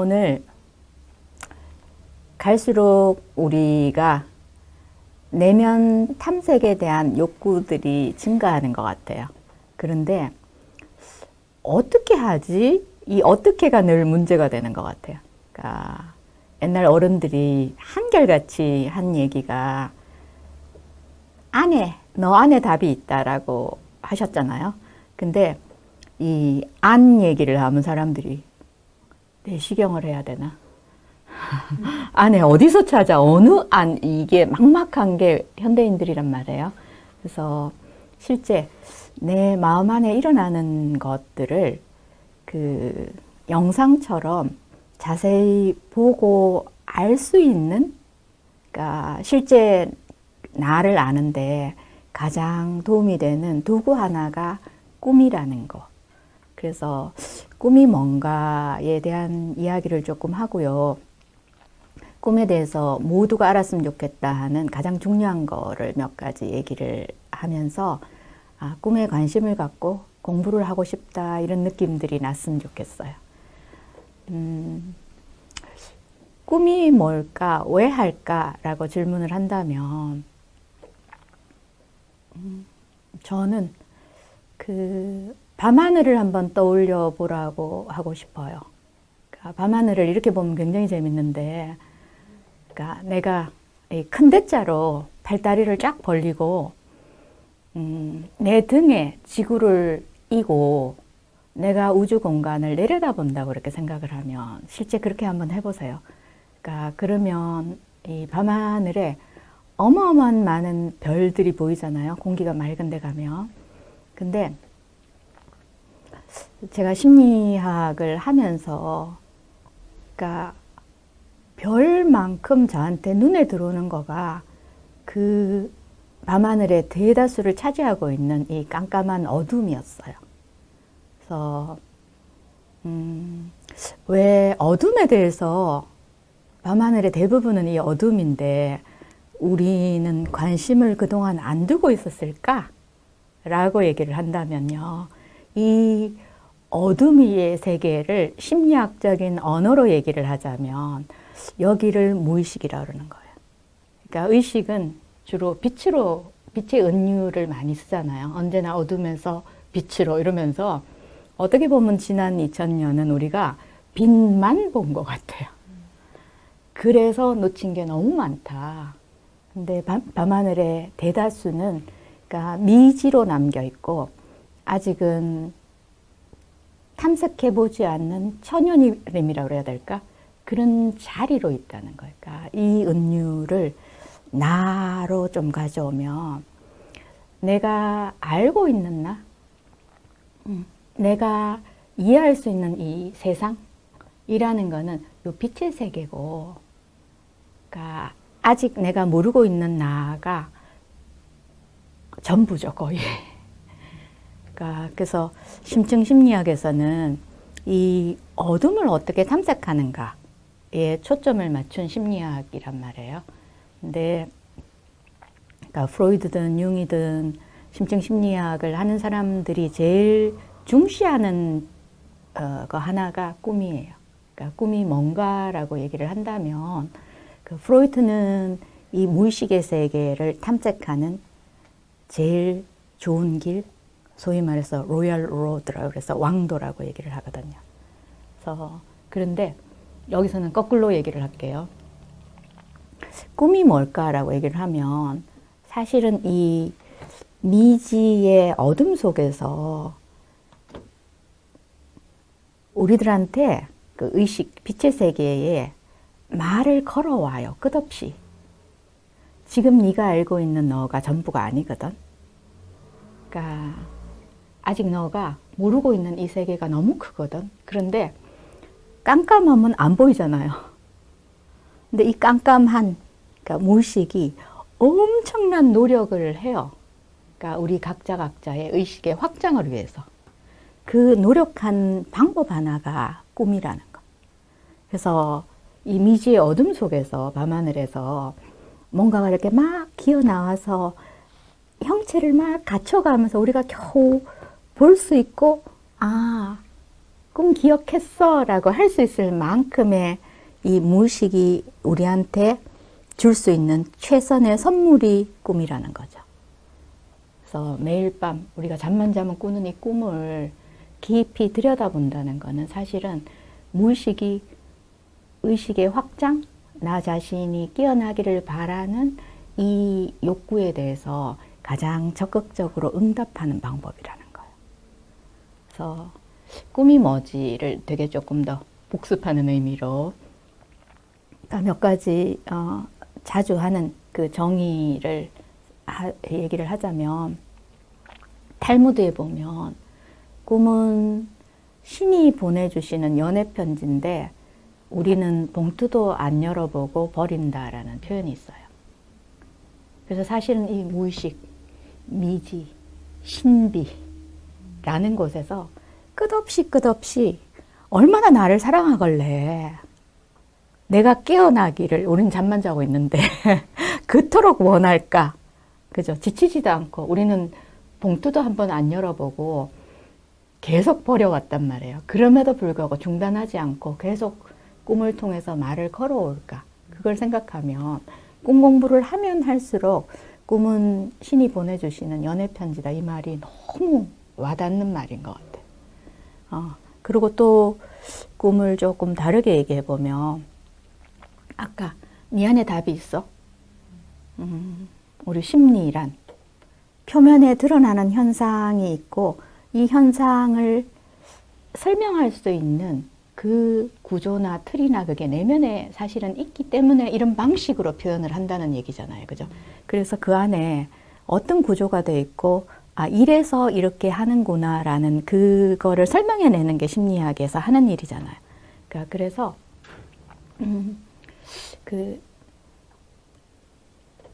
오늘 갈수록 우리가 내면 탐색에 대한 욕구들이 증가하는 것 같아요. 그런데 어떻게 하지? 이 어떻게가 늘 문제가 되는 것 같아요. 그러니까 옛날 어른들이 한결같이 한 얘기가 너 안에 답이 있다라고 하셨잖아요. 근데 이 안 얘기를 하면 사람들이 내시경을 해야 되나? 안에 어디서 찾아? 어느 안? 이게 막막한 게 현대인들이란 말이에요. 그래서 실제 내 마음 안에 일어나는 것들을 그 영상처럼 자세히 보고 알 수 있는, 그러니까 실제 나를 아는데 가장 도움이 되는 도구 하나가 꿈이라는 거. 그래서 꿈이 뭔가에 대한 이야기를 조금 하고요. 꿈에 대해서 모두가 알았으면 좋겠다 하는 가장 중요한 거를 몇 가지 얘기를 하면서 꿈에 관심을 갖고 공부를 하고 싶다 이런 느낌들이 났으면 좋겠어요. 꿈이 뭘까? 왜 할까? 라고 질문을 한다면 저는 그 밤하늘을 한번 떠올려 보라고 하고 싶어요. 그러니까 밤하늘을 이렇게 보면 굉장히 재밌는데, 그러니까 내가 이 큰 대자로 팔다리를 쫙 벌리고 내 등에 지구를 이고 내가 우주 공간을 내려다본다고 그렇게 생각을 하면 실제 그렇게 한번 해보세요. 그러니까 그러면 이 밤하늘에 어마어마한 많은 별들이 보이잖아요. 공기가 맑은 데 가면. 근데 제가 심리학을 하면서 그러니까 별만큼 저한테 눈에 들어오는 거가 그 밤하늘의 대다수를 차지하고 있는 이 깜깜한 어둠이었어요. 그래서 왜 어둠에 대해서 밤하늘의 대부분은 이 어둠인데 우리는 관심을 그동안 안 두고 있었을까? 라고 얘기를 한다면요. 이 어둠의 세계를 심리학적인 언어로 얘기를 하자면 여기를 무의식이라고 그러는 거예요. 그러니까 의식은 주로 빛의 은유를 많이 쓰잖아요. 언제나 어둠에서 빛으로 이러면서 어떻게 보면 지난 2000년은 우리가 빛만 본 것 같아요. 그래서 놓친 게 너무 많다. 근데 밤하늘의 대다수는 그러니까 미지로 남겨 있고 아직은 탐색해보지 않는 천연이름이라고 그래야 될까? 그런 자리로 있다는 거예요. 그러니까 이 은유를 나로 좀 가져오면 내가 알고 있는 나, 내가 이해할 수 있는 이 세상이라는 거는 이 빛의 세계고, 그러니까 아직 내가 모르고 있는 나가 전부죠, 거의. 그러니까 그래서 심층 심리학에서는 이 어둠을 어떻게 탐색하는가에 초점을 맞춘 심리학이란 말이에요. 근데 그러니까 프로이드든 융이든 심층 심리학을 하는 사람들이 제일 중시하는 거 하나가 꿈이에요. 그러니까 꿈이 뭔가라고 얘기를 한다면 그 프로이트는 이 무의식의 세계를 탐색하는 제일 좋은 길, 소위 말해서 로얄 로드라고 그래서 왕도라고 얘기를 하거든요. 그래서 그런데 여기서는 거꾸로 얘기를 할게요. 꿈이 뭘까라고 얘기를 하면 사실은 이 미지의 어둠 속에서 우리들한테 그 의식, 빛의 세계에 말을 걸어와요. 끝없이. 지금 네가 알고 있는 너가 전부가 아니거든. 그러니까 아직 너가 모르고 있는 이 세계가 너무 크거든. 그런데 깜깜하면 안 보이잖아요. 근데 이 깜깜한 그러니까 무의식이 엄청난 노력을 해요. 그러니까 우리 각자의 의식의 확장을 위해서. 그 노력한 방법 하나가 꿈이라는 거. 그래서 이 미지의 어둠 속에서 밤하늘에서 뭔가가 이렇게 막 기어 나와서 형체를 막 갖춰가면서 우리가 겨우 볼 수 있고, 꿈 기억했어 라고 할 수 있을 만큼의 이 무의식이 우리한테 줄 수 있는 최선의 선물이 꿈이라는 거죠. 그래서 매일 밤 우리가 잠만 자면 꾸는 이 꿈을 깊이 들여다본다는 거는 사실은 무의식이 의식의 확장, 나 자신이 깨어나기를 바라는 이 욕구에 대해서 가장 적극적으로 응답하는 방법이라는 거예요. 그래서 꿈이 뭐지를 되게 조금 더 복습하는 의미로 몇 가지 자주 하는 그 정의를 얘기를 하자면, 탈무드에 보면 꿈은 신이 보내주시는 연애 편지인데 우리는 봉투도 안 열어보고 버린다라는 표현이 있어요. 그래서 사실은 이 무의식, 미지, 신비라는 곳에서 끝없이 얼마나 나를 사랑하길래 내가 깨어나기를, 우린 잠만 자고 있는데 그토록 원할까? 그죠? 지치지도 않고 우리는 봉투도 한번 안 열어보고 계속 버려왔단 말이에요. 그럼에도 불구하고 중단하지 않고 계속 꿈을 통해서 말을 걸어올까? 그걸 생각하면 꿈 공부를 하면 할수록 꿈은 신이 보내주시는 연애 편지다, 이 말이 너무 와닿는 말인 것 같아요. 그리고 또 꿈을 조금 다르게 얘기해 보면, 아까 네 안에 답이 있어? 우리 심리란 표면에 드러나는 현상이 있고 이 현상을 설명할 수 있는 그 구조나 틀이나 그게 내면에 사실은 있기 때문에 이런 방식으로 표현을 한다는 얘기잖아요. 그죠? 그래서 그 안에 어떤 구조가 돼 있고, 이래서 이렇게 하는구나라는 그거를 설명해내는 게 심리학에서 하는 일이잖아요. 그러니까 그래서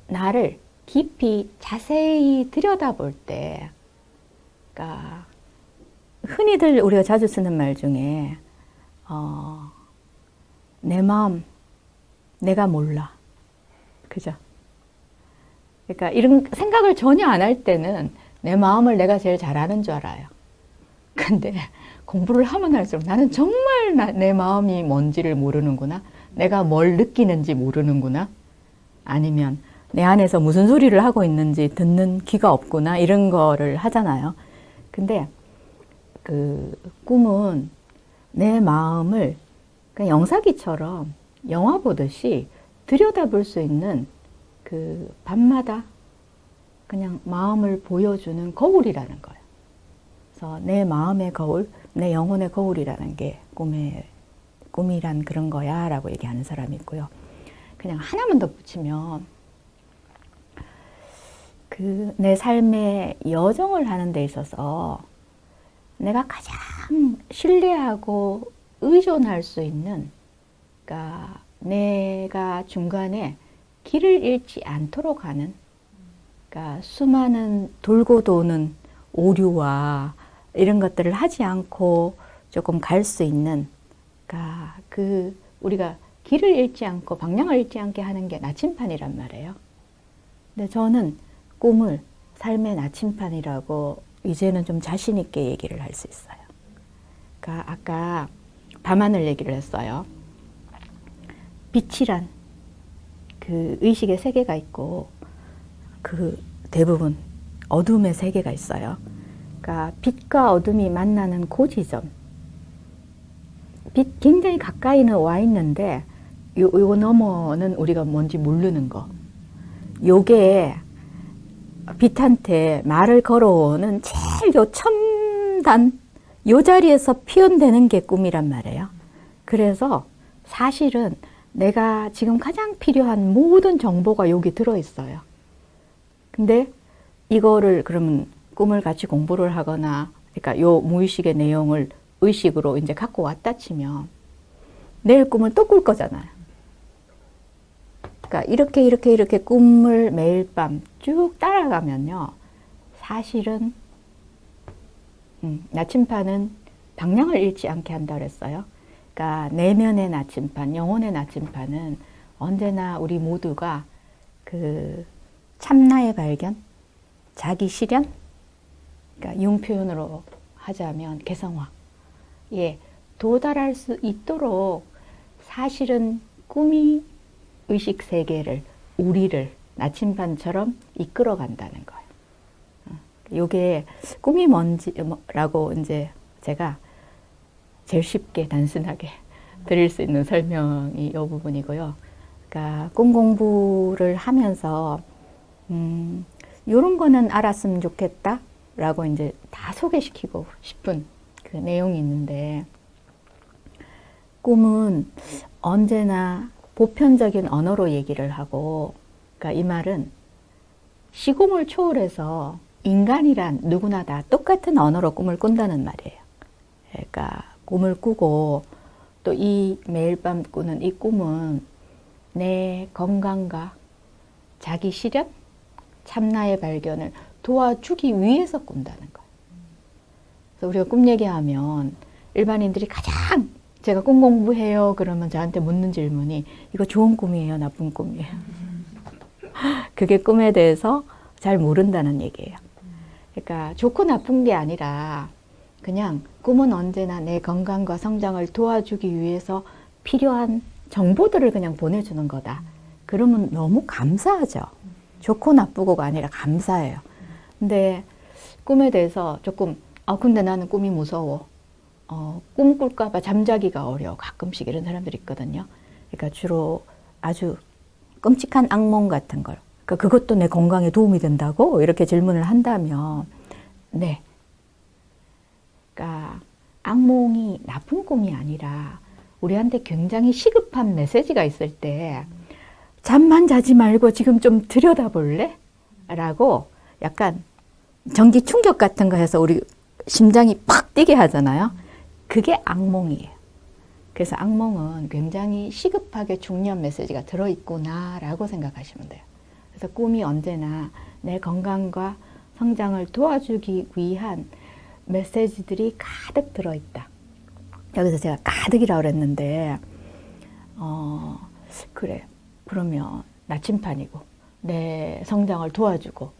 나를 깊이 자세히 들여다볼 때, 그러니까 흔히들 우리가 자주 쓰는 말 중에 내 마음 내가 몰라, 그죠? 그러니까 이런 생각을 전혀 안 할 때는 내 마음을 내가 제일 잘 아는 줄 알아요. 근데 공부를 하면 할수록 나는 정말 내 마음이 뭔지를 모르는구나, 내가 뭘 느끼는지 모르는구나, 아니면 내 안에서 무슨 소리를 하고 있는지 듣는 귀가 없구나, 이런 거를 하잖아요. 근데 그 꿈은 내 마음을 그냥 영사기처럼 영화 보듯이 들여다볼 수 있는 그 밤마다 그냥 마음을 보여주는 거울이라는 거예요. 그래서 내 마음의 거울, 내 영혼의 거울이라는 게 꿈이란 그런 거야 라고 얘기하는 사람이 있고요. 그냥 하나만 더 붙이면, 그 내 삶의 여정을 하는 데 있어서 내가 가장 신뢰하고 의존할 수 있는, 그러니까 내가 중간에 길을 잃지 않도록 하는, 그러니까 수많은 돌고 도는 오류와 이런 것들을 하지 않고 조금 갈 수 있는, 그러니까 우리가 길을 잃지 않고 방향을 잃지 않게 하는 게 나침판이란 말이에요. 근데 저는 꿈을 삶의 나침판이라고 이제는 좀 자신 있게 얘기를 할 수 있어요. 그러니까 아까 밤하늘 얘기를 했어요. 빛이란 그 의식의 세계가 있고 그 대부분 어둠의 세계가 있어요. 그러니까 빛과 어둠이 만나는 그 지점, 빛 굉장히 가까이는 와 있는데 요 너머는 우리가 뭔지 모르는 거, 요게 빛한테 말을 걸어오는 제일 요 첨단 요 자리에서 표현되는 게 꿈이란 말이에요. 그래서 사실은 내가 지금 가장 필요한 모든 정보가 여기 들어있어요. 근데 이거를 그러면 꿈을 같이 공부를 하거나, 그러니까 요 무의식의 내용을 의식으로 이제 갖고 왔다 치면 내일 꿈을 또 꿀 거잖아요. 그러니까 이렇게 꿈을 매일 밤 쭉 따라가면요, 사실은 나침판은 방향을 잃지 않게 한다 그랬어요. 그러니까 내면의 나침판, 영혼의 나침판은 언제나 우리 모두가 그 참나의 발견, 자기 실현, 그러니까 융 표현으로 하자면 개성화, 예, 도달할 수 있도록 사실은 꿈이 의식 세계를, 우리를 나침반처럼 이끌어 간다는 거예요. 요게 꿈이 뭔지라고 이제 제가 제일 쉽게 단순하게 드릴 수 있는 설명이 이 부분이고요. 그러니까 꿈 공부를 하면서 이런 거는 알았으면 좋겠다라고 이제 다 소개시키고 싶은 그 내용이 있는데, 꿈은 언제나 보편적인 언어로 얘기를 하고, 그러니까 이 말은 시공을 초월해서 인간이란 누구나 다 똑같은 언어로 꿈을 꾼다는 말이에요. 그러니까 꿈을 꾸고 또 이 매일 밤 꾸는 이 꿈은 내 건강과 자기 실현, 참나의 발견을 도와주기 위해서 꾼다는 거예요. 그래서 우리가 꿈 얘기하면 일반인들이 가장, 제가 꿈 공부해요 그러면 저한테 묻는 질문이 이거 좋은 꿈이에요, 나쁜 꿈이에요? 그게 꿈에 대해서 잘 모른다는 얘기예요. 그러니까 좋고 나쁜 게 아니라 그냥 꿈은 언제나 내 건강과 성장을 도와주기 위해서 필요한 정보들을 그냥 보내주는 거다. 그러면 너무 감사하죠. 좋고 나쁘고가 아니라 감사해요. 근데 꿈에 대해서 조금 근데 나는 꿈이 무서워. 꿈 꿀까 봐 잠자기가 어려워. 가끔씩 이런 사람들이 있거든요. 그러니까 주로 아주 끔찍한 악몽 같은 걸. 그러니까 그것도 내 건강에 도움이 된다고? 이렇게 질문을 한다면, 네. 그러니까 악몽이 나쁜 꿈이 아니라 우리한테 굉장히 시급한 메시지가 있을 때 잠만 자지 말고 지금 좀 들여다볼래? 라고 약간 전기 충격 같은 거 해서 우리 심장이 팍 뛰게 하잖아요. 그게 악몽이에요. 그래서 악몽은 굉장히 시급하게 중요한 메시지가 들어있구나라고 생각하시면 돼요. 그래서 꿈이 언제나 내 건강과 성장을 도와주기 위한 메시지들이 가득 들어있다. 여기서 제가 가득이라고 그랬는데, 그래. 그러면 나침판이고, 내 성장을 도와주고,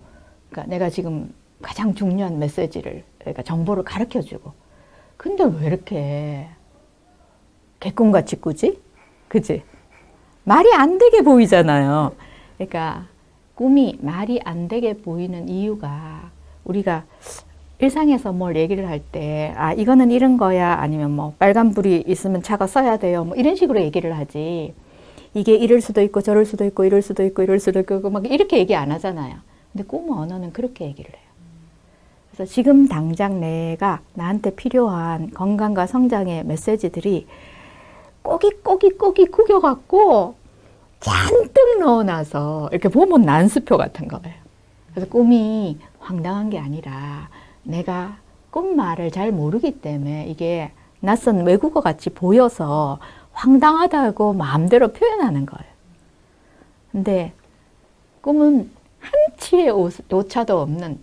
그러니까 내가 지금 가장 중요한 메시지를, 그러니까 정보를 가르쳐주고, 근데 왜 이렇게 개꿈같이 꾸지? 그지? 말이 안 되게 보이잖아요. 그러니까 꿈이 말이 안 되게 보이는 이유가 우리가 일상에서 뭘 얘기를 할 때, 이거는 이런 거야. 아니면 뭐 빨간불이 있으면 차가 써야 돼요. 뭐 이런 식으로 얘기를 하지. 이게 이럴 수도 있고 저럴 수도 있고 이럴 수도 있고 이럴 수도 있고 막 이렇게 얘기 안 하잖아요. 근데 꿈 언어는 그렇게 얘기를 해요. 그래서 지금 당장 내가 나한테 필요한 건강과 성장의 메시지들이 꼬깃꼬깃꼬깃 구겨갖고 잔뜩 넣어놔서 이렇게 보면 난수표 같은 거예요. 그래서 꿈이 황당한 게 아니라 내가 꿈말을 잘 모르기 때문에 이게 낯선 외국어 같이 보여서 황당하다고 마음대로 표현하는 거예요. 근데 꿈은 한치의 오차도 없는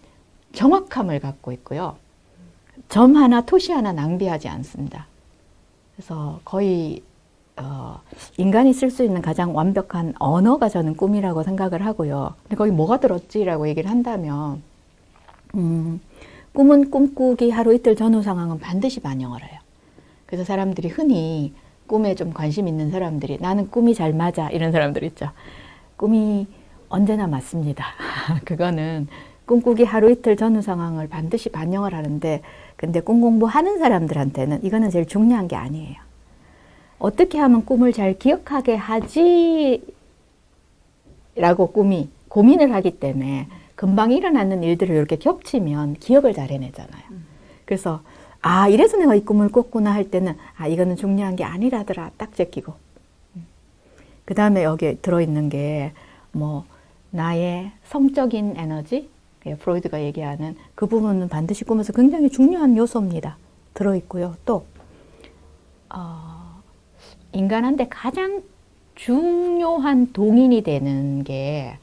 정확함을 갖고 있고요. 점 하나, 토시 하나 낭비하지 않습니다. 그래서 거의 인간이 쓸 수 있는 가장 완벽한 언어가 저는 꿈이라고 생각을 하고요. 근데 거기 뭐가 들었지라고 얘기를 한다면 꿈은 꿈꾸기 하루 이틀 전후 상황은 반드시 반영을 해요. 그래서 사람들이 흔히 꿈에 좀 관심 있는 사람들이 나는 꿈이 잘 맞아 이런 사람들 있죠. 꿈이 언제나 맞습니다. 그거는 꿈꾸기 하루 이틀 전후 상황을 반드시 반영을 하는데, 근데 꿈 공부하는 사람들한테는 이거는 제일 중요한 게 아니에요. 어떻게 하면 꿈을 잘 기억하게 하지? 라고 꿈이 고민을 하기 때문에 금방 일어나는 일들을 이렇게 겹치면 기억을 잘 해내잖아요. 그래서 이래서 내가 이 꿈을 꿨구나 할 때는 이거는 중요한 게 아니라더라 딱 제끼고, 그 다음에 여기에 들어있는 게 뭐 나의 성적인 에너지, 프로이드가 얘기하는 그 부분은 반드시 꿈에서 굉장히 중요한 요소입니다. 들어있고요. 또 인간한테 가장 중요한 동인이 되는 게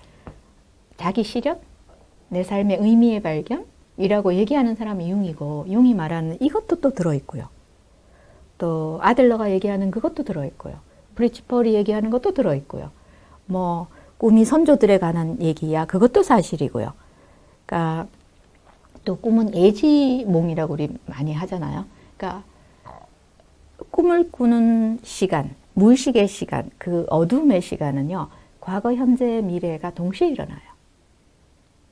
자기 실현, 내 삶의 의미의 발견이라고 얘기하는 사람이 융이고, 융이 말하는 이것도 또 들어있고요. 또 아들러가 얘기하는 그것도 들어있고요. 브리치펄이 얘기하는 것도 들어있고요. 뭐 꿈이 선조들에 관한 얘기야 그것도 사실이고요. 그러니까 또 꿈은 예지몽이라고 우리 많이 하잖아요. 그러니까 꿈을 꾸는 시간, 무의식의 시간, 그 어둠의 시간은요, 과거, 현재, 미래가 동시에 일어나요.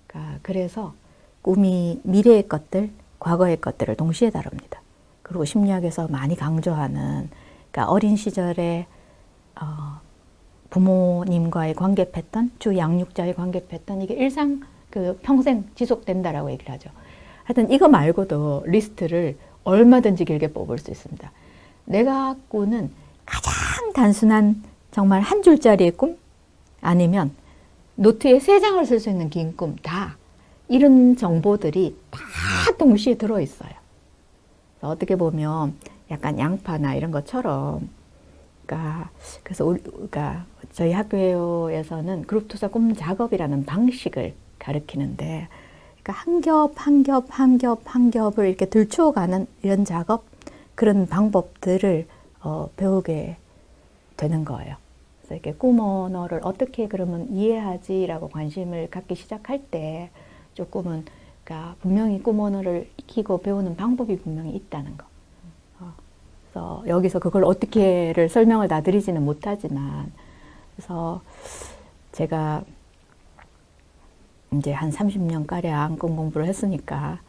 그러니까 그래서 꿈이 미래의 것들, 과거의 것들을 동시에 다룹니다. 그리고 심리학에서 많이 강조하는, 그러니까 어린 시절에 부모님과의 관계 패턴, 주 양육자의 관계 패턴, 이게 일상 그 평생 지속된다라고 얘기를 하죠. 하여튼 이거 말고도 리스트를 얼마든지 길게 뽑을 수 있습니다. 내가 꾸는 가장 단순한 정말 한 줄짜리의 꿈, 아니면 노트에 3장을 쓸 수 있는 긴 꿈, 다 이런 정보들이 다 동시에 들어있어요. 어떻게 보면 약간 양파나 이런 것처럼, 그래서 그러니까 저희 학교에서는 그룹 투자 꿈 작업이라는 방식을 가르치는데, 그러니까 한 겹을 이렇게 들추어가는 이런 작업, 그런 방법들을 배우게 되는 거예요. 그래서 이렇게 꿈 언어를 어떻게 그러면 이해하지라고 관심을 갖기 시작할 때 조금은, 그러니까 분명히 꿈 언어를 익히고 배우는 방법이 분명히 있다는 거. 그래서 여기서 그걸 어떻게를 설명을 다 드리지는 못하지만, 그래서 제가 이제 한 30년 가량 꿈 공부를 했으니까,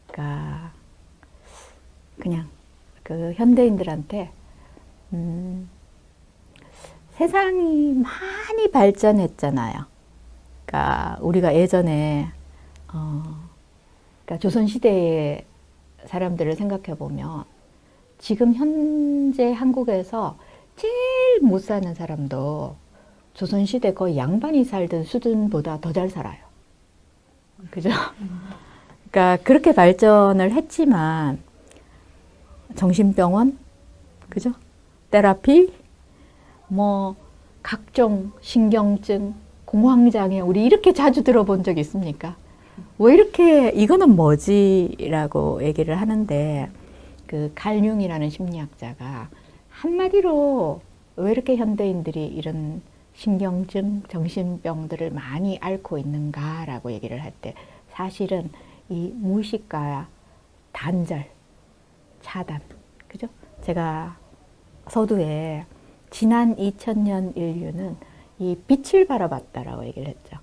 그러니까 그냥 그 현대인들한테 세상이 많이 발전했잖아요. 그러니까 우리가 예전에 그러니까 조선시대의 사람들을 생각해 보면 지금 현재 한국에서 제일 못 사는 사람도 조선시대 거의 양반이 살던 수준보다 더 잘 살아요. 그죠? 그러니까 그렇게 발전을 했지만 정신병원, 그죠? 테라피, 뭐 각종 신경증, 공황장애, 우리 이렇게 자주 들어본 적 있습니까? 왜 이렇게 이거는 뭐지라고 얘기를 하는데, 그 칼융이라는 심리학자가 한마디로 왜 이렇게 현대인들이 이런 신경증, 정신병들을 많이 앓고 있는가라고 얘기를 할 때, 사실은 이 무의식과 단절, 차단, 그죠? 제가 서두에 지난 2000년 인류는 이 빛을 바라봤다라고 얘기를 했죠.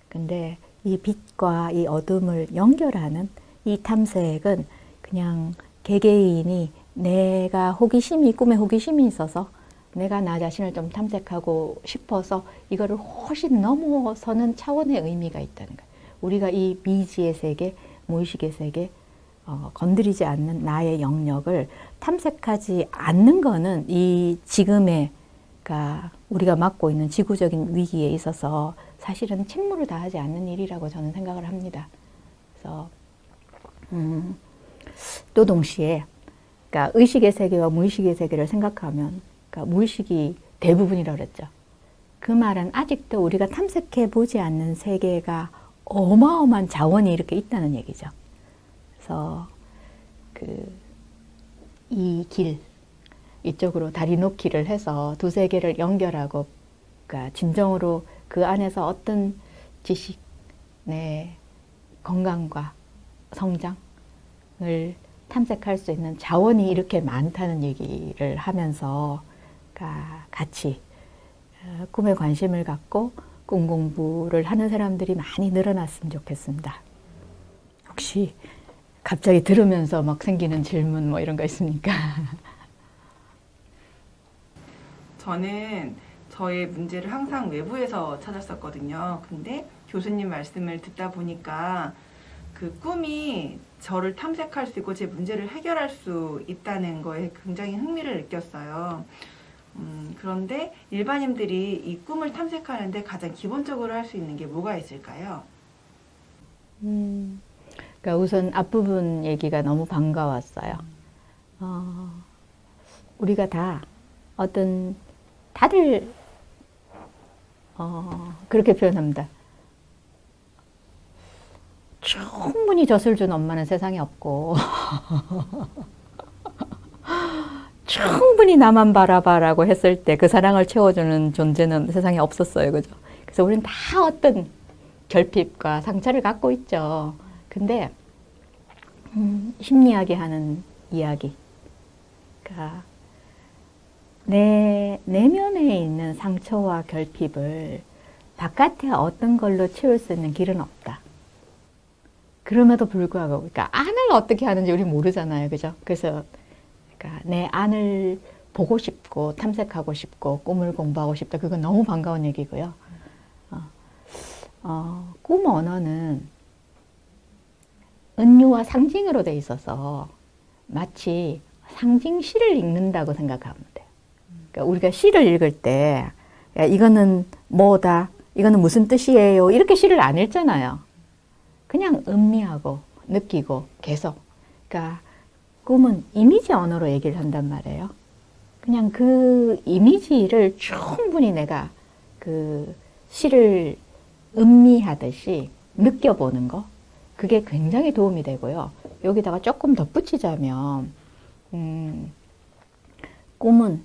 근데 이 빛과 이 어둠을 연결하는 이 탐색은 그냥 개개인이 내가 호기심이, 꿈에 호기심이 있어서 내가 나 자신을 좀 탐색하고 싶어서 이거를 훨씬 넘어서는 차원의 의미가 있다는 거예요. 우리가 이 미지의 세계, 무의식의 세계, 건드리지 않는 나의 영역을 탐색하지 않는 거는 이 지금의, 그러니까 우리가 맡고 있는 지구적인 위기에 있어서 사실은 책무를 다하지 않는 일이라고 저는 생각을 합니다. 그래서 또 동시에, 그러니까 의식의 세계와 무의식의 세계를 생각하면, 그러니까 무의식이 대부분이라고 그랬죠. 그 말은 아직도 우리가 탐색해 보지 않는 세계가 어마어마한 자원이 이렇게 있다는 얘기죠. 그래서 이 길, 이쪽으로 다리 놓기를 해서 두 세계를 연결하고, 그러니까 진정으로 그 안에서 어떤 지식, 내 건강과 성장을 탐색할 수 있는 자원이 이렇게 많다는 얘기를 하면서, 그러니까 같이 꿈에 관심을 갖고 꿈 공부를 하는 사람들이 많이 늘어났으면 좋겠습니다. 혹시 갑자기 들으면서 막 생기는 질문 뭐 이런 거 있습니까? 저는 저의 문제를 항상 외부에서 찾았었거든요. 근데 교수님 말씀을 듣다 보니까 그 꿈이 저를 탐색할 수 있고 제 문제를 해결할 수 있다는 거에 굉장히 흥미를 느꼈어요. 그런데 일반인들이 이 꿈을 탐색하는데 가장 기본적으로 할 수 있는 게 뭐가 있을까요? 그러니까 우선 앞부분 얘기가 너무 반가웠어요. 우리가 다 다들 그렇게 표현합니다. 충분히 젖을 준 엄마는 세상에 없고 충분히 나만 바라봐라고 했을 때 그 사랑을 채워주는 존재는 세상에 없었어요. 그죠? 그래서 우리는 다 어떤 결핍과 상처를 갖고 있죠. 근데 심리학이 하는 이야기, 그러니까 내 내면에 있는 상처와 결핍을 바깥에 어떤 걸로 채울 수 있는 길은 없다. 그럼에도 불구하고, 그러니까 안을 어떻게 하는지 우리 모르잖아요, 그죠? 그래서 그러니까 내 안을 보고 싶고 탐색하고 싶고 꿈을 공부하고 싶다. 그건 너무 반가운 얘기고요. 꿈 언어는 은유와 상징으로 돼 있어서 마치 상징 시를 읽는다고 생각하면 돼요. 그러니까 우리가 시를 읽을 때 야, 이거는 뭐다, 이거는 무슨 뜻이에요, 이렇게 시를 안 읽잖아요. 그냥 음미하고 느끼고 계속. 그러니까 꿈은 이미지 언어로 얘기를 한단 말이에요. 그냥 그 이미지를 충분히 내가 그 시를 음미하듯이 느껴보는 거, 그게 굉장히 도움이 되고요. 여기다가 조금 덧붙이자면 꿈은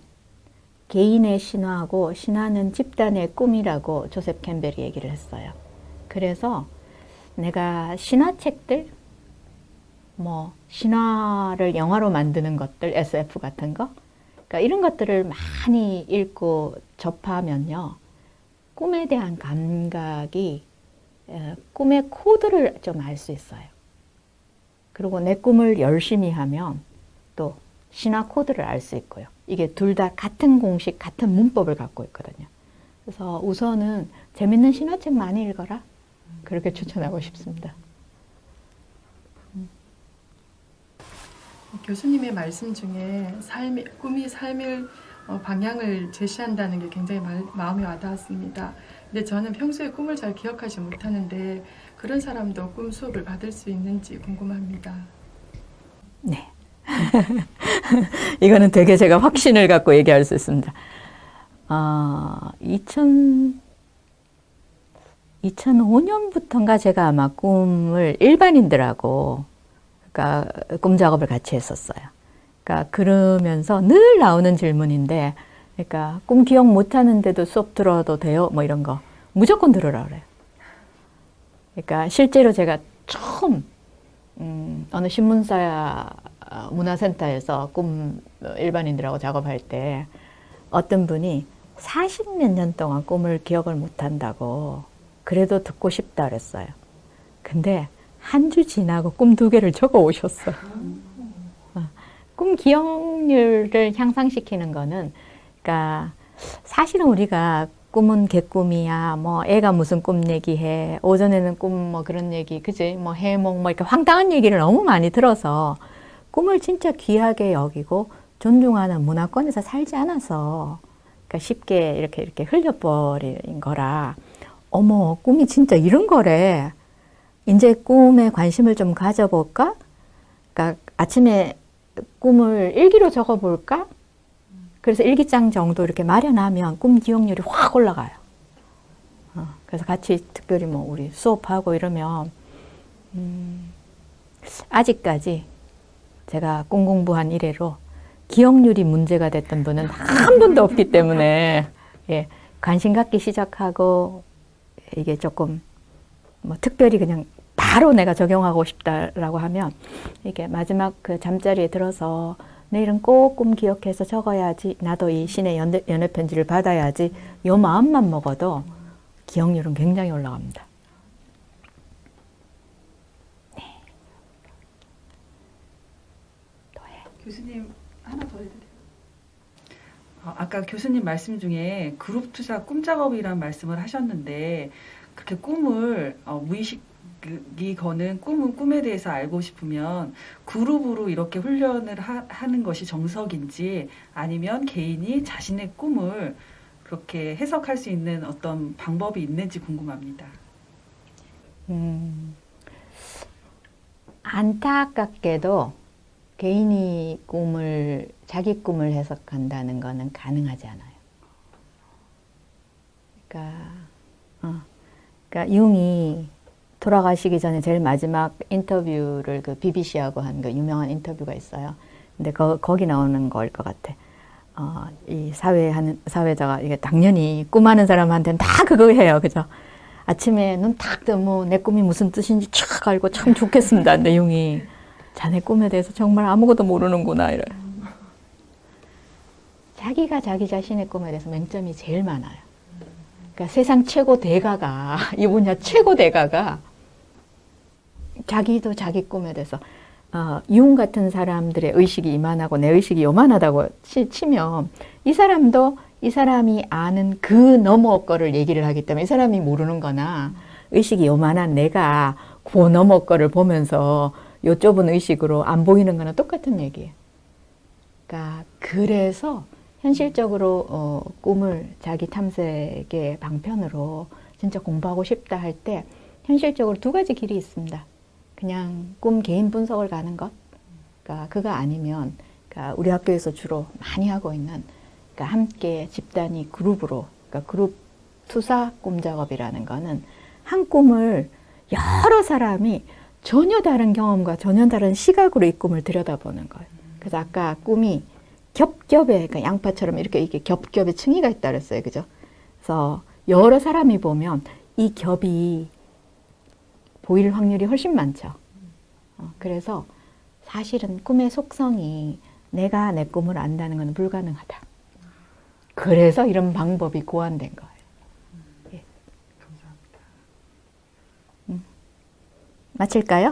개인의 신화하고 신화는 집단의 꿈이라고 조셉 캠벨이 얘기를 했어요. 그래서 내가 신화책들, 뭐 신화를 영화로 만드는 것들, SF 같은 거, 그러니까 이런 것들을 많이 읽고 접하면요, 꿈에 대한 감각이, 꿈의 코드를 좀 알 수 있어요. 그리고 내 꿈을 열심히 하면 또 신화 코드를 알 수 있고요. 이게 둘 다 같은 공식, 같은 문법을 갖고 있거든요. 그래서 우선은 재밌는 신화책 많이 읽어라. 그렇게 추천하고 싶습니다. 교수님의 말씀 중에 꿈이 삶의 방향을 제시한다는 게 굉장히 마음에 와닿았습니다. 근데 저는 평소에 꿈을 잘 기억하지 못하는데 그런 사람도 꿈 수업을 받을 수 있는지 궁금합니다. 네. 이거는 되게 제가 확신을 갖고 얘기할 수 있습니다. 2005년부터인가 제가 아마 꿈을 일반인들하고, 그러니까 꿈 작업을 같이 했었어요. 그러니까 그러면서 늘 나오는 질문인데, 그러니까 꿈 기억 못 하는데도 수업 들어도 돼요? 뭐 이런 거 무조건 들으라 그래요. 그러니까 실제로 제가 처음 어느 신문사 문화센터에서 꿈 일반인들하고 작업할 때 어떤 분이 40몇 년 동안 꿈을 기억을 못 한다고, 그래도 듣고 싶다 그랬어요. 근데 한 주 지나고 꿈 2개를 적어 오셨어요. 꿈 기억률을 향상시키는 거는, 그러니까 사실은 우리가 꿈은 개꿈이야, 뭐 애가 무슨 꿈 얘기해, 오전에는 꿈 뭐 그런 얘기, 그지? 뭐 해몽 뭐 이렇게 황당한 얘기를 너무 많이 들어서 꿈을 진짜 귀하게 여기고 존중하는 문화권에서 살지 않아서, 그러니까 쉽게 이렇게 흘려버린 거라, 어머, 꿈이 진짜 이런 거래. 이제 꿈에 관심을 좀 가져볼까? 그러니까 아침에 꿈을 일기로 적어볼까? 그래서 일기장 정도 이렇게 마련하면 꿈 기억률이 확 올라가요. 그래서 같이 특별히 뭐 우리 수업하고 이러면, 아직까지 제가 꿈 공부한 이래로 기억률이 문제가 됐던 분은 한 분도 없기 때문에, 예, 관심 갖기 시작하고, 이게 조금 뭐 특별히 그냥 바로 내가 적용하고 싶다라고 하면, 이게 마지막 그 잠자리에 들어서 내일은 꼭 꿈 기억해서 적어야지, 나도 이 신의 연애 편지를 받아야지, 요 마음만 먹어도 기억률은 굉장히 올라갑니다. 네. 또 해. 교수님 하나 더 해도 돼요? 아까 교수님 말씀 중에 그룹 투자 꿈 작업이란 말씀을 하셨는데, 그렇게 꿈을 무의식이 거는 꿈에 대해서 알고 싶으면 그룹으로 이렇게 훈련을 하는 것이 정석인지, 아니면 개인이 자신의 꿈을 그렇게 해석할 수 있는 어떤 방법이 있는지 궁금합니다. 안타깝게도 개인이 자기 꿈을 해석한다는 거는 가능하지 않아요. 그러니까 융이 돌아가시기 전에 제일 마지막 인터뷰를 그 BBC하고 한 그 유명한 인터뷰가 있어요. 근데 거기 나오는 거일 것 같아. 이 사회자가 이게 당연히 꿈하는 사람한테는 다 그거 해요, 그죠? 아침에 눈 딱 뜨면 내 꿈이 무슨 뜻인지 촥 알고 참 좋겠습니다. 근데 융이 자네 꿈에 대해서 정말 아무것도 모르는구나 이래. 자기가 자기 자신의 꿈에 대해서 맹점이 제일 많아요. 그러니까 세상 최고 대가가, 이 분야 최고 대가가 자기도 자기 꿈에 대해서 융 같은 사람들의 의식이 이만하고 내 의식이 요만하다고 치면 이 사람도 이 사람이 아는 그 너머 거를 얘기를 하기 때문에 이 사람이 모르는 거나 의식이 요만한 내가 그 너머 거를 보면서 요 좁은 의식으로 안 보이는 거나 똑같은 얘기예요. 그러니까 그래서 현실적으로 꿈을 자기 탐색의 방편으로 진짜 공부하고 싶다 할 때 현실적으로 두 가지 길이 있습니다. 그냥 꿈 개인 분석을 가는 것, 그러니까 그거 아니면 그러니까 우리 학교에서 주로 많이 하고 있는 그러니까 함께 집단이 그룹으로, 그러니까 그룹 투사 꿈 작업이라는 거는 한 꿈을 여러 사람이 전혀 다른 경험과 전혀 다른 시각으로 이 꿈을 들여다보는 거예요. 그래서 아까 꿈이 겹겹에, 그러니까 양파처럼 이렇게 겹겹에 층위가 있다 그랬어요. 그죠? 그래서 여러 사람이 보면 이 겹이 보일 확률이 훨씬 많죠. 그래서 사실은 꿈의 속성이 내가 내 꿈을 안다는 건 불가능하다. 그래서 이런 방법이 고안된 거예요. 예. 감사합니다. 마칠까요?